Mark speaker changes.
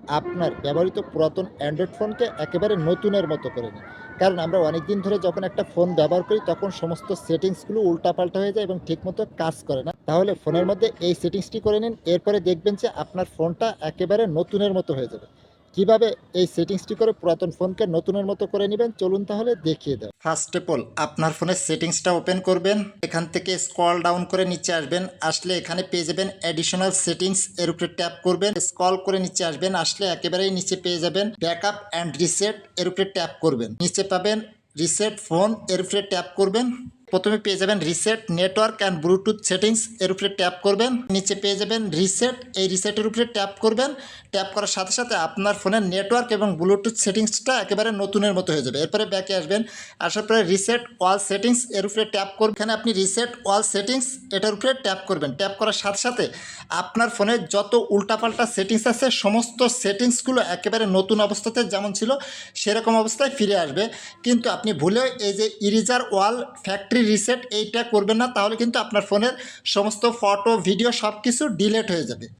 Speaker 1: আপনার ব্যবহৃত পুরাতন অ্যান্ড্রয়েড ফোনকে একেবারে নতুনের মতো করে নিন। কারণ আমরা অনেকদিন ধরে যখন একটা ফোন ব্যবহার করি তখন সমস্ত সেটিংসগুলো উল্টাপাল্টা হয়ে যায় এবং ঠিকমতো কাজ করে না। তাহলে ফোনের মধ্যে এই সেটিংসটি করে নিন। এরপরে দেখবেন যে আপনার ফোনটা একেবারে নতুনের মতো হয়ে যাবে। কিভাবে এই সেটিংসটি করে পুরাতন ফোনকে নতুনের মতো করে নিবেন চলুন তাহলে দেখিয়ে দেওয়া। ফার্স্ট অফ অল আপনার ফোনের সেটিংসটা ওপেন করবেন। এখান থেকে স্ক্রল ডাউন করে নিচে আসবেন। আসলে এখানে পেয়ে যাবেন অ্যাডিশনাল সেটিংস, এর উপরে ট্যাপ করবেন। স্ক্রল করে নিচে আসবেন, আসলে একেবারেই নিচে পেয়ে যাবেন ব্যাকআপ অ্যান্ড রিসেট, এর উপরে ট্যাপ করবেন। নিচে পাবেন রিসেট ফোন, এর উপরে ট্যাপ করবেন। প্রথমে পেয়ে যাবেন reset network and Bluetooth settings, এর উপরে ট্যাপ করবেন। নিচে পেয়ে যাবেন রিসেট, এই রিসেটের উপরে ট্যাপ করবেন। ট্যাপ করার সাথে সাথে আপনার ফোনের নেটওয়ার্ক এবং ব্লুটুথ সেটিংসটা একেবারে নতুনের মতো হয়ে যাবে। এরপরে ব্যাকে আসবেন, আসার পরে রিসেট অল সেটিংস, এর উপরে ট্যাপ করবেন। এখানে আপনি রিসেট অল সেটিংস এটার উপরে ট্যাপ করবেন। ট্যাপ করার সাথে সাথে আপনার ফোনের যত উল্টাপাল্টা সেটিংস আছে সমস্ত সেটিংসগুলো একেবারে নতুন অবস্থাতে যেমন ছিল সেরকম অবস্থায় ফিরে আসবে। কিন্তু আপনি ভুলেও এই যে ইরেজার ওয়াল ফ্যাক্টরি রিসেট এইটা করবেন না, তাহলে কিন্তু আপনার ফোনের সমস্ত ফটো ভিডিও সব কিছু ডিলেট হয়ে যাবে।